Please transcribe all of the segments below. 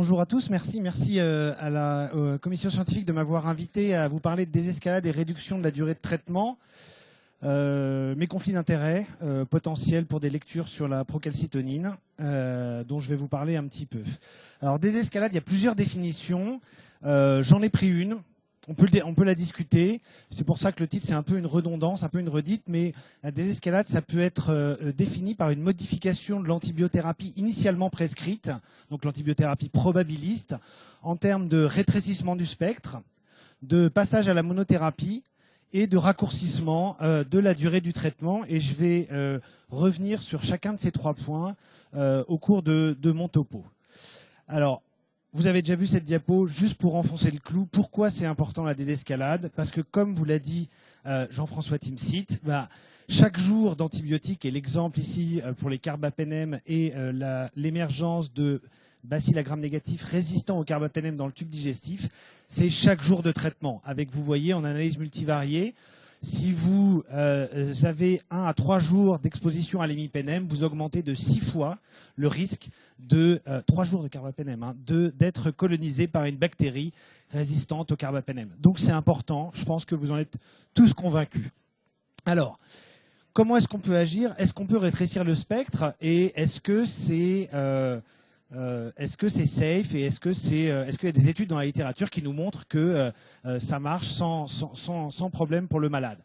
Bonjour à tous, merci à la commission scientifique de m'avoir invité à vous parler de désescalade et réduction de la durée de traitement, mes conflits d'intérêts potentiels pour des lectures sur la procalcitonine, dont je vais vous parler un petit peu. Alors désescalade, il y a plusieurs définitions, j'en ai pris une. On peut la discuter. C'est pour ça que le titre, c'est un peu une redondance, un peu une redite, mais la désescalade, ça peut être défini par une modification de l'antibiothérapie initialement prescrite, donc l'antibiothérapie probabiliste, en termes de rétrécissement du spectre, de passage à la monothérapie et de raccourcissement de la durée du traitement. Et je vais revenir sur chacun de ces trois points au cours de mon topo. Alors, vous avez déjà vu cette diapo, juste pour enfoncer le clou. Pourquoi c'est important la désescalade? Parce que, comme vous l'a dit Jean-François Timsit, chaque jour d'antibiotiques, et l'exemple ici pour les carbapénèmes et l'émergence de bacilles à gram négatifs résistants au carbapénème dans le tube digestif, c'est chaque jour de traitement. Avec, vous voyez, en analyse multivariée, si vous avez 1 à 3 jours d'exposition à l'hémipénème, vous augmentez de 6 fois le risque de 3 jours de carbapénème, d'être colonisé par une bactérie résistante au carbapénème. Donc c'est important, je pense que vous en êtes tous convaincus. Alors, comment est-ce qu'on peut agir? Est-ce qu'on peut rétrécir le spectre? Et est-ce que c'est safe et est-ce qu'il y a des études dans la littérature qui nous montrent que ça marche sans problème pour le malade?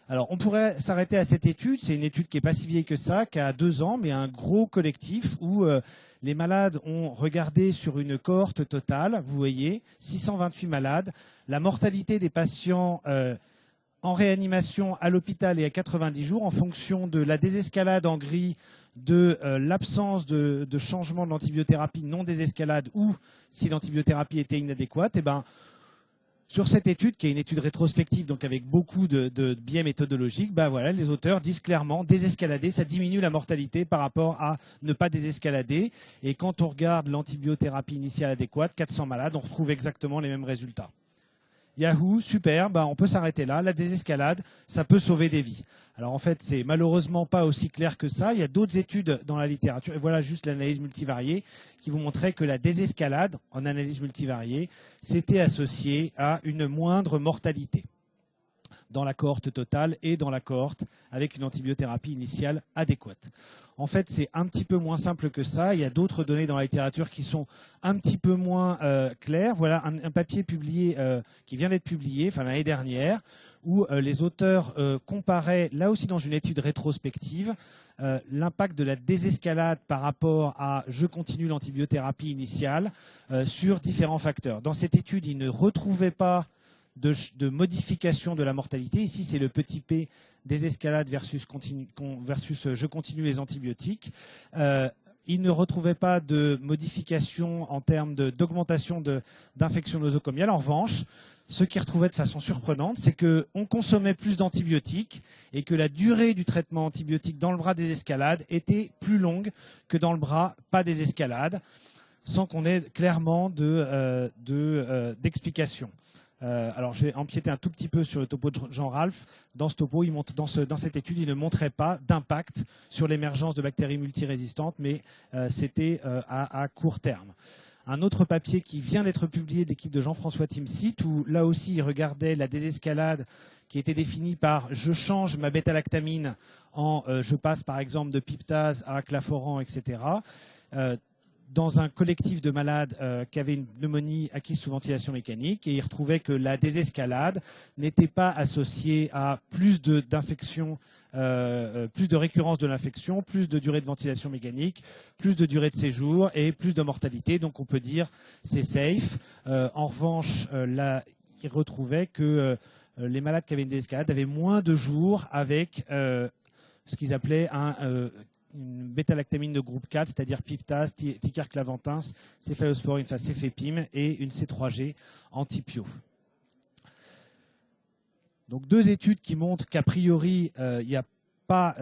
Alors, on pourrait s'arrêter à cette étude. C'est une étude qui n'est pas si vieille que ça, qui a 2 ans, mais un gros collectif où les malades ont regardé sur une cohorte totale, vous voyez, 628 malades, la mortalité des patients en réanimation à l'hôpital et à 90 jours en fonction de la désescalade en gris, de l'absence de changement de l'antibiothérapie non désescalade ou si l'antibiothérapie était inadéquate. Et sur cette étude, qui est une étude rétrospective, donc avec beaucoup de biais méthodologiques, voilà, les auteurs disent clairement désescalader, ça diminue la mortalité par rapport à ne pas désescalader. Et quand on regarde l'antibiothérapie initiale adéquate, 400 malades, on retrouve exactement les mêmes résultats. Yahoo, super, on peut s'arrêter là. La désescalade, ça peut sauver des vies. Alors en fait, c'est malheureusement pas aussi clair que ça. Il y a d'autres études dans la littérature, et voilà juste l'analyse multivariée, qui vous montrait que la désescalade, en analyse multivariée, s'était associée à une moindre mortalité dans la cohorte totale et dans la cohorte avec une antibiothérapie initiale adéquate. En fait, c'est un petit peu moins simple que ça. Il y a d'autres données dans la littérature qui sont un petit peu moins claires. Voilà un papier publié qui vient d'être publié l'année dernière, où les auteurs comparaient, là aussi dans une étude rétrospective, l'impact de la désescalade par rapport à je continue l'antibiothérapie initiale sur différents facteurs. Dans cette étude, ils ne retrouvaient pas de modification de la mortalité. Ici, c'est le petit p désescalade versus je continue les antibiotiques. Ils ne retrouvaient pas de modification en termes d'augmentation d'infection nosocomiale. En revanche, ce qu'ils retrouvaient de façon surprenante, c'est qu'on consommait plus d'antibiotiques et que la durée du traitement antibiotique dans le bras désescalade était plus longue que dans le bras pas désescalade, sans qu'on ait clairement d'explication. Alors, je vais empiéter un tout petit peu sur le topo de Jean-Ralph. Dans ce topo, dans cette étude, il ne montrait pas d'impact sur l'émergence de bactéries multirésistantes, mais c'était à court terme. Un autre papier qui vient d'être publié de l'équipe de Jean-François Timsit, où là aussi, il regardait la désescalade qui était définie par je change ma bêta-lactamine je passe par exemple de piptase à claforan, etc., dans un collectif de malades qui avaient une pneumonie acquise sous ventilation mécanique, et ils retrouvaient que la désescalade n'était pas associée à plus d'infection, plus de récurrence de l'infection, plus de durée de ventilation mécanique, plus de durée de séjour et plus de mortalité. Donc on peut dire c'est safe. En revanche, là, ils retrouvaient que les malades qui avaient une désescalade avaient moins de jours avec ce qu'ils appelaient une bêta-lactamine de groupe 4, c'est-à-dire piptase, ticarclavantins, céphalosporine, céphépime et une C3G antipio. Donc 2 études qui montrent qu'a priori, il n'y a pas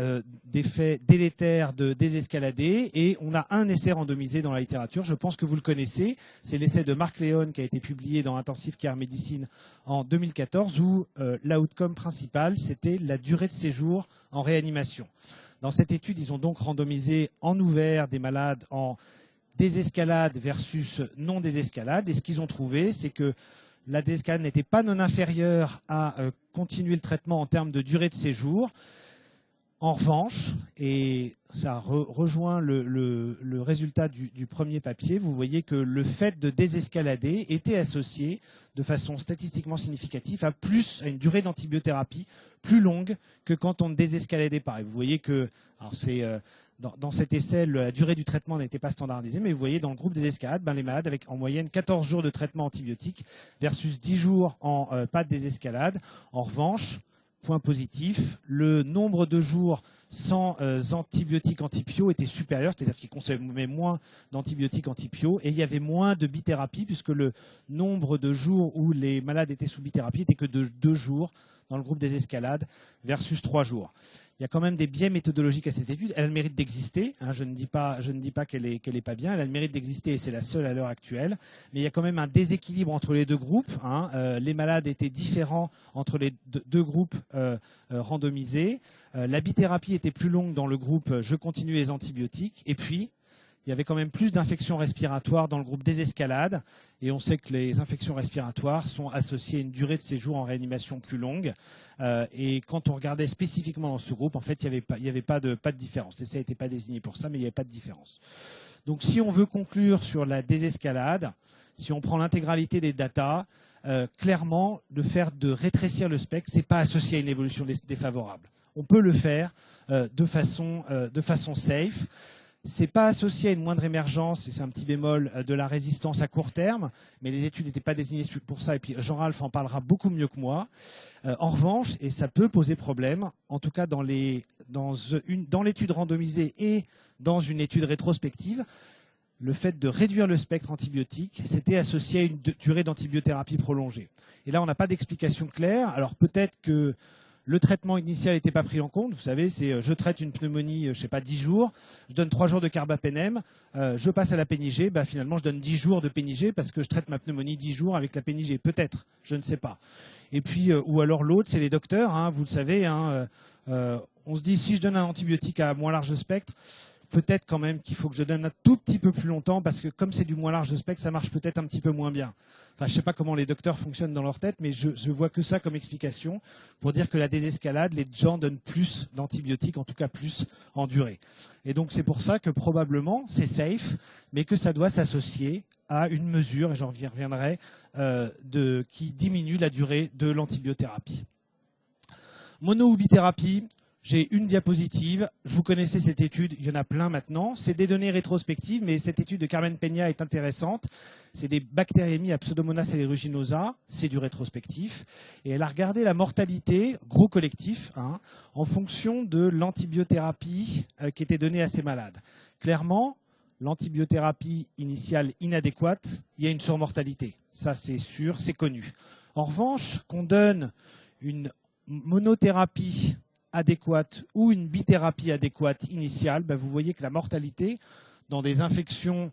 d'effet délétère de désescalader, et on a un essai randomisé dans la littérature, je pense que vous le connaissez, c'est l'essai de Marc Léon qui a été publié dans Intensive Care Medicine en 2014, où l'outcome principal, c'était la durée de séjour en réanimation. Dans cette étude, ils ont donc randomisé en ouvert des malades en désescalade versus non désescalade. Et ce qu'ils ont trouvé, c'est que la désescalade n'était pas non inférieure à continuer le traitement en termes de durée de séjour. En revanche, et ça rejoint le résultat du premier papier, vous voyez que le fait de désescalader était associé de façon statistiquement significative à une durée d'antibiothérapie plus longue que quand on ne désescaladait pas. Et vous voyez que, alors c'est dans cet essai, la durée du traitement n'était pas standardisée, mais vous voyez dans le groupe des escalades, les malades avec en moyenne 14 jours de traitement antibiotique versus 10 jours en pas de désescalade. En revanche, point positif, le nombre de jours sans antibiotiques antipio était supérieur, c'est-à-dire qu'ils consommaient moins d'antibiotiques antipio et il y avait moins de bithérapie puisque le nombre de jours où les malades étaient sous bithérapie n'était que de 2 jours dans le groupe des escalades versus 3 jours. Il y a quand même des biais méthodologiques à cette étude. Elle a le mérite d'exister. Hein, je ne dis pas qu'elle est pas bien. Elle a le mérite d'exister et c'est la seule à l'heure actuelle. Mais il y a quand même un déséquilibre entre les deux groupes. Hein. Les malades étaient différents entre les deux groupes randomisés. La bithérapie était plus longue dans le groupe je continue les antibiotiques. Et puis, il y avait quand même plus d'infections respiratoires dans le groupe des escalades. Et on sait que les infections respiratoires sont associées à une durée de séjour en réanimation plus longue. Et quand on regardait spécifiquement dans ce groupe, en fait, il n'y avait pas de différence. L'essai n'était pas désigné pour ça, mais il n'y avait pas de différence. Donc si on veut conclure sur la désescalade, si on prend l'intégralité des datas, clairement, le fait de rétrécir le spectre, ce n'est pas associé à une évolution défavorable. On peut le faire de façon safe. Ce n'est pas associé à une moindre émergence, et c'est un petit bémol, de la résistance à court terme, mais les études n'étaient pas désignées pour ça, et puis Jean-Ralph en parlera beaucoup mieux que moi. En revanche, et ça peut poser problème, en tout cas dans l'étude randomisée et dans une étude rétrospective, le fait de réduire le spectre antibiotique, c'était associé à une durée d'antibiothérapie prolongée. Et là, on n'a pas d'explication claire. Alors peut-être que le traitement initial n'était pas pris en compte. Vous savez, c'est je traite une pneumonie, je ne sais pas, 10 jours, je donne 3 jours de carbapénème, je passe à la pénigée, finalement je donne 10 jours de pénigée parce que je traite ma pneumonie 10 jours avec la pénigée. Peut-être, je ne sais pas. Et puis, ou alors l'autre, c'est les docteurs, hein, vous le savez, hein, on se dit si je donne un antibiotique à moins large spectre, peut-être quand même qu'il faut que je donne un tout petit peu plus longtemps parce que comme c'est du moins large spectre, ça marche peut-être un petit peu moins bien. Enfin, je ne sais pas comment les docteurs fonctionnent dans leur tête, mais je vois que ça comme explication pour dire que la désescalade, les gens donnent plus d'antibiotiques, en tout cas plus en durée. Et donc c'est pour ça que probablement c'est safe, mais que ça doit s'associer à une mesure, et j'en reviendrai, qui diminue la durée de l'antibiothérapie. Mono ou bithérapie. J'ai une diapositive. Vous connaissez cette étude, il y en a plein maintenant. C'est des données rétrospectives, mais cette étude de Carmen Peña est intéressante. C'est des bactériémies à Pseudomonas aeruginosa, c'est du rétrospectif. Et elle a regardé la mortalité, gros collectif, hein, en fonction de l'antibiothérapie qui était donnée à ces malades. Clairement, l'antibiothérapie initiale inadéquate, il y a une surmortalité. Ça, c'est sûr, c'est connu. En revanche, qu'on donne une monothérapie adéquate ou une bithérapie adéquate initiale, vous voyez que la mortalité dans des infections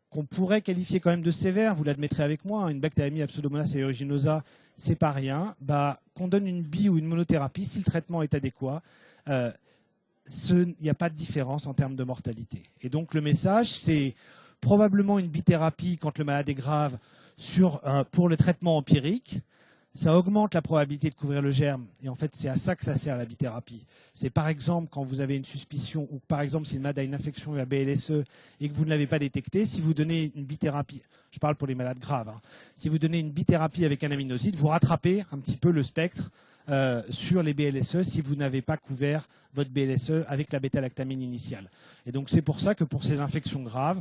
qu'on pourrait qualifier quand même de sévères, vous l'admettrez avec moi, une bactérémie à Pseudomonas aeruginosa, c'est pas rien, qu'on donne une bi ou une monothérapie, si le traitement est adéquat, il n'y a pas de différence en termes de mortalité. Et donc le message, c'est probablement une bithérapie quand le malade est grave pour le traitement empirique. Ça augmente la probabilité de couvrir le germe. Et en fait, c'est à ça que ça sert la bithérapie. C'est par exemple quand vous avez une suspicion ou par exemple si le malade a une infection à BLSE et que vous ne l'avez pas détecté, si vous donnez une bithérapie, je parle pour les malades graves, hein, si vous donnez une bithérapie avec un aminoside, vous rattrapez un petit peu le spectre sur les BLSE si vous n'avez pas couvert votre BLSE avec la bêta-lactamine initiale. Et donc c'est pour ça que pour ces infections graves,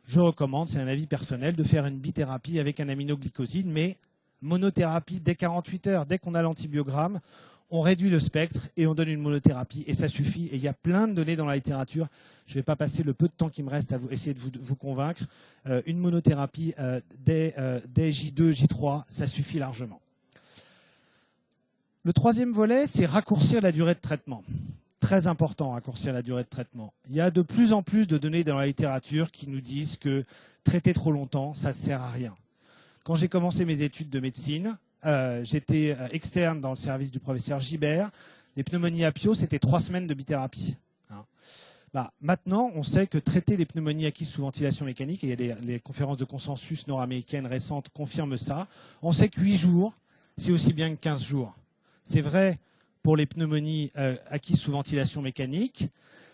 je recommande, c'est un avis personnel, de faire une bithérapie avec un aminoglycoside, mais monothérapie dès 48 heures. Dès qu'on a l'antibiogramme, on réduit le spectre et on donne une monothérapie et ça suffit. Et il y a plein de données dans la littérature. Je ne vais pas passer le peu de temps qui me reste à essayer de vous convaincre. Une monothérapie dès J2, J3, ça suffit largement. Le troisième volet, c'est raccourcir la durée de traitement. Très important, raccourcir la durée de traitement. Il y a de plus en plus de données dans la littérature qui nous disent que traiter trop longtemps, ça ne sert à rien. Quand j'ai commencé mes études de médecine, j'étais externe dans le service du professeur Gibert. Les pneumonies à Pio, c'était 3 semaines de bithérapie. Hein. Maintenant, on sait que traiter les pneumonies acquises sous ventilation mécanique, et il y a les conférences de consensus nord-américaines récentes confirment ça, on sait que 8 jours, c'est aussi bien que 15 jours. C'est vrai pour les pneumonies acquises sous ventilation mécanique.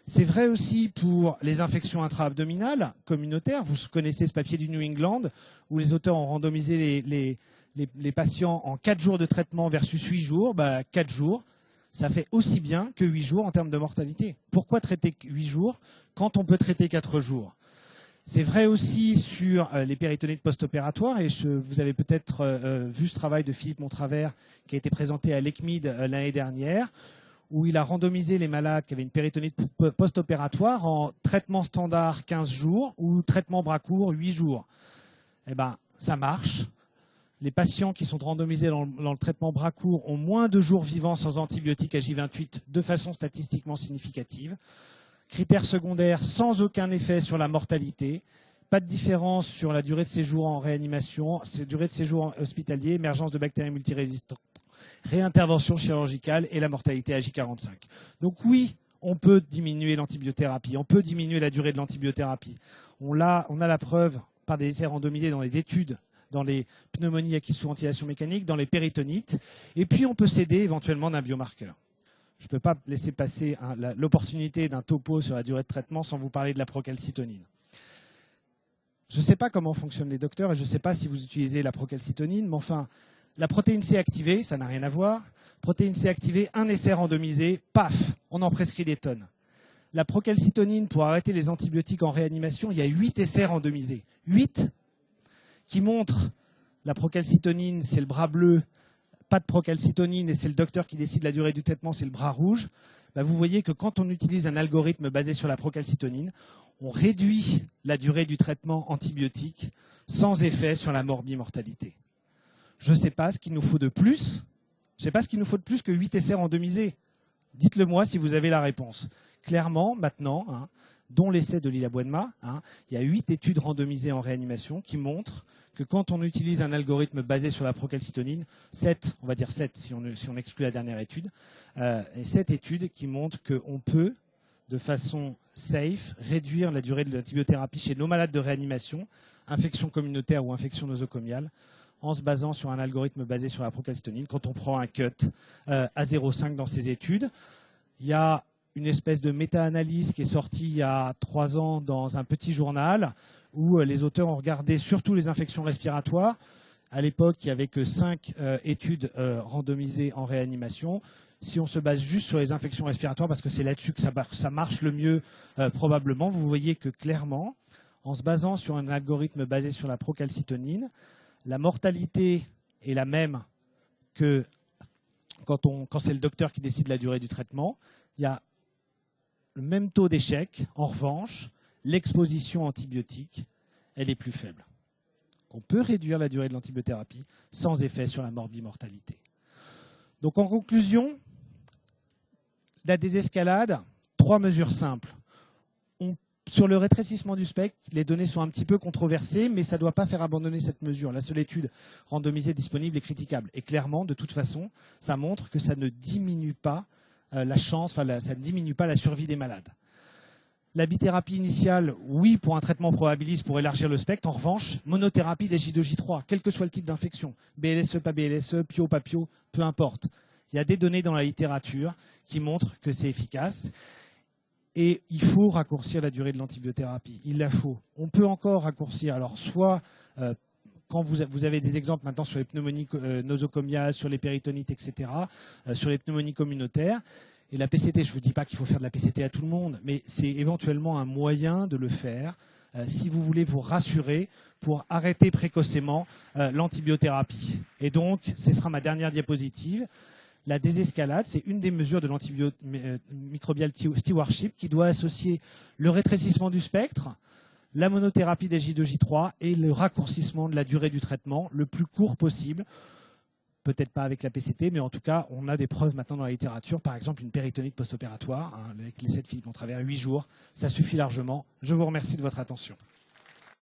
C'est vrai aussi pour les infections intra-abdominales communautaires. Vous connaissez ce papier du New England où les auteurs ont randomisé les patients en 4 jours de traitement versus 8 jours. 4 jours, ça fait aussi bien que 8 jours en termes de mortalité. Pourquoi traiter 8 jours quand on peut traiter 4 jours? C'est vrai aussi sur les péritonites post-opératoires, et vous avez peut-être vu ce travail de Philippe Montravers qui a été présenté à l'ECMID l'année dernière, où il a randomisé les malades qui avaient une péritonite post-opératoire en traitement standard 15 jours ou traitement bras court 8 jours. Ça marche. Les patients qui sont randomisés dans le traitement bras court ont moins de jours vivants sans antibiotiques à J28 de façon statistiquement significative. Critères secondaires sans aucun effet sur la mortalité. Pas de différence sur la durée de séjour en réanimation, durée de séjour hospitalier, émergence de bactéries multirésistantes, réintervention chirurgicale et la mortalité à J45. Donc oui, on peut diminuer l'antibiothérapie, on peut diminuer la durée de l'antibiothérapie. On a la preuve par des essais randomisés dans les études, dans les pneumonies acquises sous ventilation mécanique, dans les péritonites, et puis on peut s'aider éventuellement d'un biomarqueur. Je ne peux pas laisser passer l'opportunité d'un topo sur la durée de traitement sans vous parler de la procalcitonine. Je ne sais pas comment fonctionnent les docteurs et je ne sais pas si vous utilisez la procalcitonine, mais enfin, la protéine C activée, ça n'a rien à voir. Protéine C activée, un essai randomisé, paf, on en prescrit des tonnes. La procalcitonine, pour arrêter les antibiotiques en réanimation, il y a 8 essais randomisés. 8 qui montrent la procalcitonine, c'est le bras bleu, pas de procalcitonine et c'est le docteur qui décide la durée du traitement, c'est le bras rouge. Vous voyez que quand on utilise un algorithme basé sur la procalcitonine, on réduit la durée du traitement antibiotique sans effet sur la morbimortalité. Je ne sais pas ce qu'il nous faut de plus. Je ne sais pas ce qu'il nous faut de plus que 8 essais randomisés. Dites-le moi si vous avez la réponse. Clairement, maintenant, dont l'essai de Lila Boenma, il y a 8 études randomisées en réanimation qui montrent que quand on utilise un algorithme basé sur la procalcitonine, 7, on va dire 7 si on exclut la dernière étude, et 7 études qui montrent qu'on peut, de façon safe, réduire la durée de l'antibiothérapie chez nos malades de réanimation, infection communautaire ou infection nosocomiale, en se basant sur un algorithme basé sur la procalcitonine, quand on prend un cut à 0,5 dans ces études. Il y a une espèce de méta-analyse qui est sortie il y a 3 ans dans un petit journal où les auteurs ont regardé surtout les infections respiratoires. À l'époque, il n'y avait que 5 études randomisées en réanimation. Si on se base juste sur les infections respiratoires, parce que c'est là-dessus que ça marche le mieux probablement, vous voyez que clairement, en se basant sur un algorithme basé sur la procalcitonine, la mortalité est la même que quand c'est le docteur qui décide la durée du traitement. Il y a le même taux d'échec. En revanche, l'exposition antibiotique, elle est plus faible. On peut réduire la durée de l'antibiothérapie sans effet sur la morbimortalité. Donc en conclusion, la désescalade, 3 mesures simples. Sur le rétrécissement du spectre, les données sont un petit peu controversées, mais ça ne doit pas faire abandonner cette mesure. La seule étude randomisée disponible est critiquable. Et clairement, de toute façon, ça montre que ça ne diminue pas ça ne diminue pas la survie des malades. La bithérapie initiale, oui, pour un traitement probabiliste pour élargir le spectre. En revanche, monothérapie des J2, J3, quel que soit le type d'infection, BLSE, pas BLSE, PIO, pas PIO, peu importe. Il y a des données dans la littérature qui montrent que c'est efficace. Et il faut raccourcir la durée de l'antibiothérapie. Il la faut. On peut encore raccourcir. Alors, soit quand vous avez des exemples maintenant sur les pneumonies nosocomiales, sur les péritonites, etc., sur les pneumonies communautaires. Et la PCT, je ne vous dis pas qu'il faut faire de la PCT à tout le monde, mais c'est éventuellement un moyen de le faire si vous voulez vous rassurer pour arrêter précocement l'antibiothérapie. Et donc, ce sera ma dernière diapositive. La désescalade, c'est une des mesures de l'antimicrobial stewardship qui doit associer le rétrécissement du spectre, la monothérapie des J2, J3 et le raccourcissement de la durée du traitement le plus court possible. Peut-être pas avec la PCT, mais en tout cas, on a des preuves maintenant dans la littérature. Par exemple, une péritonite post-opératoire, avec l'essai de Philippe Montravers, 8 jours, ça suffit largement. Je vous remercie de votre attention.